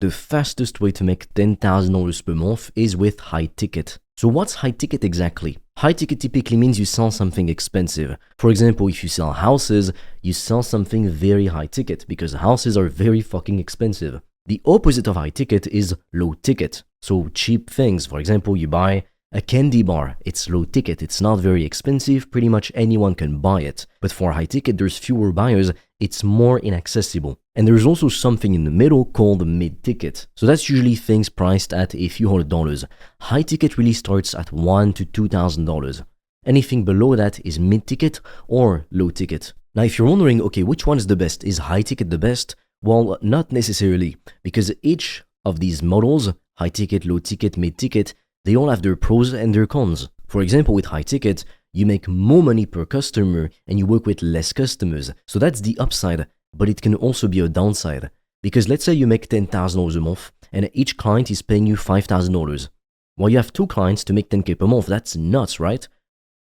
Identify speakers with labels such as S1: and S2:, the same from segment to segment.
S1: the fastest way to make $10,000 per month is with high ticket. So what's high ticket exactly? High ticket typically means you sell something expensive. For example, if you sell houses, you sell something very high ticket because houses are very fucking expensive. The opposite of high ticket is low ticket. So cheap things. For example, you buy a candy bar. It's low ticket. It's not very expensive. Pretty much anyone can buy it. But for high ticket, there's fewer buyers. It's more inaccessible. And there's also something in the middle called mid-ticket. So that's usually things priced at a few $100s. High ticket really starts at $1,000 to $2,000. Anything below that is mid-ticket or low ticket. Now, if you're wondering, okay, which one is the best? Is high ticket the best? Well, not necessarily, because each of these models, high ticket, low ticket, mid-ticket, they all have their pros and their cons. For example, with high ticket, you make more money per customer and you work with less customers. So that's the upside, but it can also be a downside. Because let's say you make $10,000 a month and each client is paying you $5,000. Well, you have two clients to make $10K per month. That's nuts, right?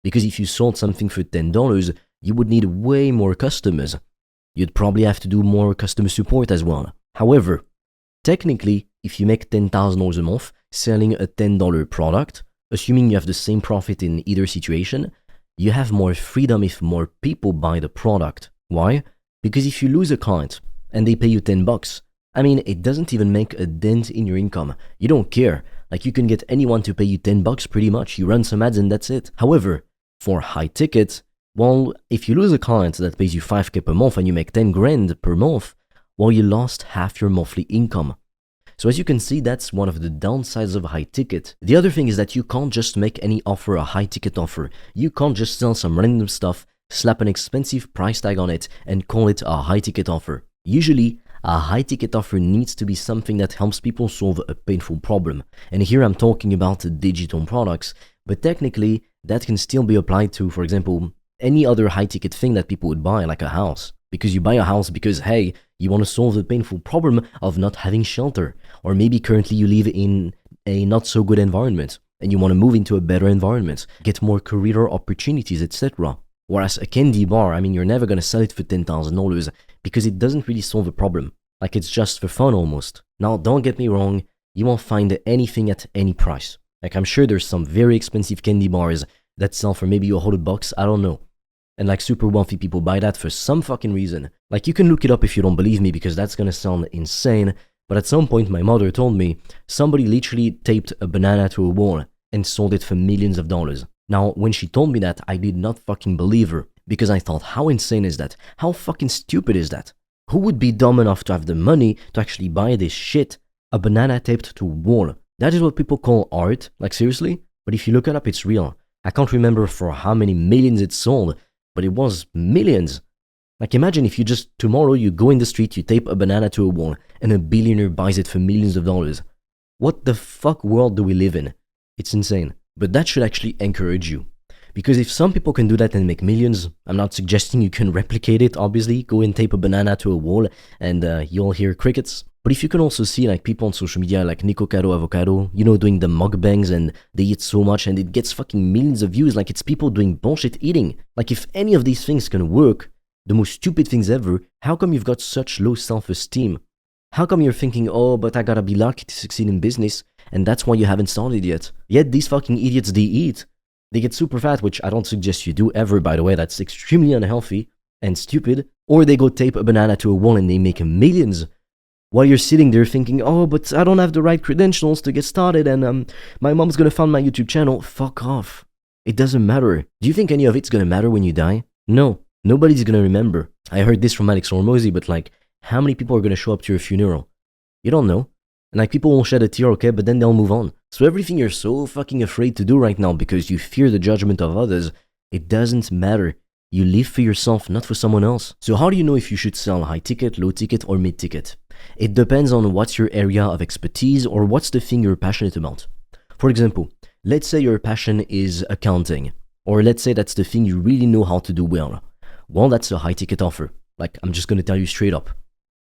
S1: Because if you sold something for $10, you would need way more customers. You'd probably have to do more customer support as well. However, technically, if you make $10,000 a month selling a $10 product, assuming you have the same profit in either situation, you have more freedom if more people buy the product. Why? Because if you lose a client and they pay you $10, I mean, it doesn't even make a dent in your income. You don't care. Like, you can get anyone to pay you $10 pretty much. You run some ads and that's it. However, for high ticket, well, if you lose a client that pays you $5K per month and you make 10 grand per month, well, you lost half your monthly income. So as you can see, that's one of the downsides of high ticket. The other thing is that you can't just make any offer a high ticket offer. You can't just sell some random stuff, slap an expensive price tag on it, and call it a high ticket offer. Usually, a high ticket offer needs to be something that helps people solve a painful problem. And here I'm talking about digital products, but technically that can still be applied to, for example, any other high ticket thing that people would buy, like a house. Because you buy a house because, hey, you want to solve the painful problem of not having shelter. Or maybe currently you live in a not so good environment and you want to move into a better environment, get more career opportunities, etc. Whereas a candy bar, I mean, you're never going to sell it for $10,000 because it doesn't really solve a problem. Like, it's just for fun almost. Now, don't get me wrong, you won't find anything at any price. Like, I'm sure there's some very expensive candy bars that sell for maybe $100, I don't know. And like super wealthy people buy that for some fucking reason. Like, you can look it up if you don't believe me because that's gonna sound insane. But at some point my mother told me somebody literally taped a banana to a wall and sold it for millions of dollars. Now, when she told me that, I did not fucking believe her because I thought, how insane is that? How fucking stupid is that? Who would be dumb enough to have the money to actually buy this shit? A banana taped to a wall. That is what people call art? Like, seriously? But if you look it up, it's real. I can't remember for how many millions it sold, but it was millions. Like, imagine if you just, tomorrow you go in the street, you tape a banana to a wall, and a billionaire buys it for millions of dollars. What the fuck world do we live in? It's insane. But that should actually encourage you. Because if some people can do that and make millions, I'm not suggesting you can replicate it, obviously. Go and tape a banana to a wall, and you'll hear crickets. But if you can also see like people on social media like Nico Caro Avocado, you know, doing the mukbangs and they eat so much and it gets fucking millions of views, like it's people doing bullshit eating. Like, if any of these things can work, the most stupid things ever, how come you've got such low self-esteem? How come you're thinking, oh, but I gotta be lucky to succeed in business, and that's why you haven't started yet? Yet these fucking idiots, they eat. They get super fat, which I don't suggest you do ever, by the way. That's extremely unhealthy and stupid. Or they go tape a banana to a wall and they make millions. While you're sitting there thinking, oh, but I don't have the right credentials to get started and my mom's gonna fund my YouTube channel. Fuck off. It doesn't matter. Do you think any of it's gonna matter when you die? No. Nobody's gonna remember. I heard this from Alex Hormozy, but like, how many people are gonna show up to your funeral? You don't know. And like, people will shed a tear, okay, but then they'll move on. So everything you're so fucking afraid to do right now because you fear the judgment of others, it doesn't matter. You live for yourself, not for someone else. So how do you know if you should sell high ticket, low ticket, or mid ticket? It depends on what's your area of expertise or what's the thing you're passionate about. For example, let's say your passion is accounting, or let's say that's the thing you really know how to do well. Well, that's a high ticket offer. Like, I'm just gonna tell you straight up.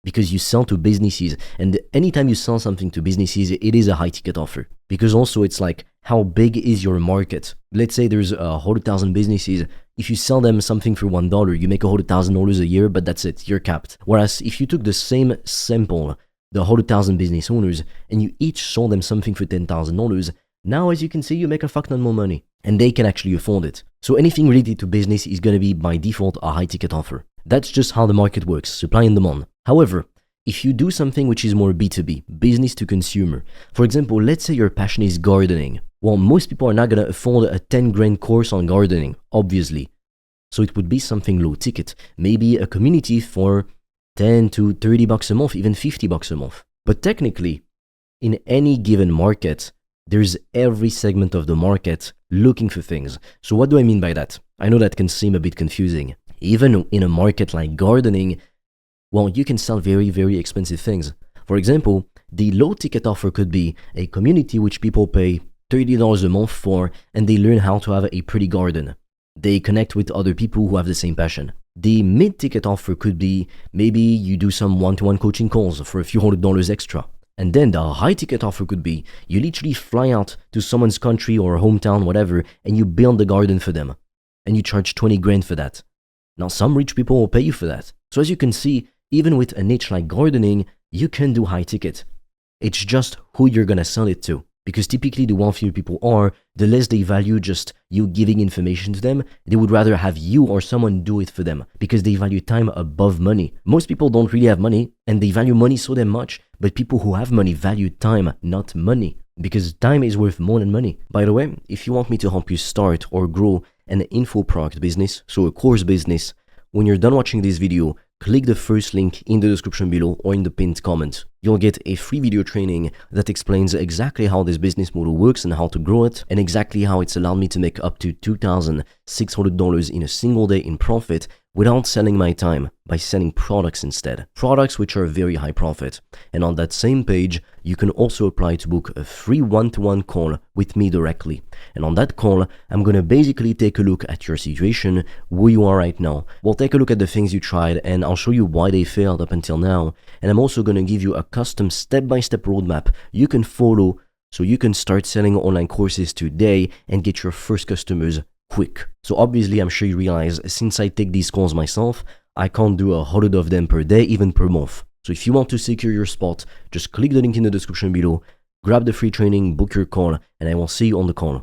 S1: Because you sell to businesses, and anytime you sell something to businesses, it is a high ticket offer. Because also it's like, how big is your market? Let's say there's 100,000 businesses. If you sell them something for $1, you make $100,000 a year, but that's it, you're capped. Whereas if you took the same sample the 100,000 business owners, and you each sold them something for $10,000, now as you can see, you make a fuck ton more money. And they can actually afford it. So anything related to business is going to be by default a high ticket offer. That's just how the market works, supply and demand. However, if you do something which is more B2B, business to consumer, for example, let's say your passion is gardening. Well, most people are not going to afford a 10 grand course on gardening, obviously. So it would be something low ticket, maybe a community for 10 to 30 bucks a month, even 50 bucks a month. But technically, in any given market, there's every segment of the market looking for things. So what do I mean by that? I know that can seem a bit confusing. Even in a market like gardening, well, you can sell very, very expensive things. For example, the low ticket offer could be a community which people pay $30 a month for, and they learn how to have a pretty garden. They connect with other people who have the same passion. The mid-ticket offer could be maybe you do some one-to-one coaching calls for a few $100 extra. And then the high-ticket offer could be you literally fly out to someone's country or hometown, whatever, and you build the garden for them. And you charge 20 grand for that. Now, some rich people will pay you for that. So as you can see, even with a niche like gardening, you can do high ticket. It's just who you're gonna sell it to. Because typically the wealthier people are, the less they value just you giving information to them. They would rather have you or someone do it for them because they value time above money. Most people don't really have money and they value money so damn much, but people who have money value time, not money. Because time is worth more than money. By the way, if you want me to help you start or grow an info product business, so a course business, when you're done watching this video, click the first link in the description below or in the pinned comment. You'll get a free video training that explains exactly how this business model works and how to grow it, and exactly how it's allowed me to make up to $2,600 in a single day in profit without selling my time, by selling products instead. Products which are very high profit. And on that same page, you can also apply to book a free one-to-one call with me directly. And on that call, I'm gonna basically take a look at your situation, where you are right now. We'll take a look at the things you tried and I'll show you why they failed up until now. And I'm also gonna give you a custom step-by-step roadmap you can follow so you can start selling online courses today and get your first customers quick. So obviously, I'm sure you realize since I take these calls myself, I can't do 100 of them per day, even per month. So if you want to secure your spot, just click the link in the description below, grab the free training, book your call, and I will see you on the call.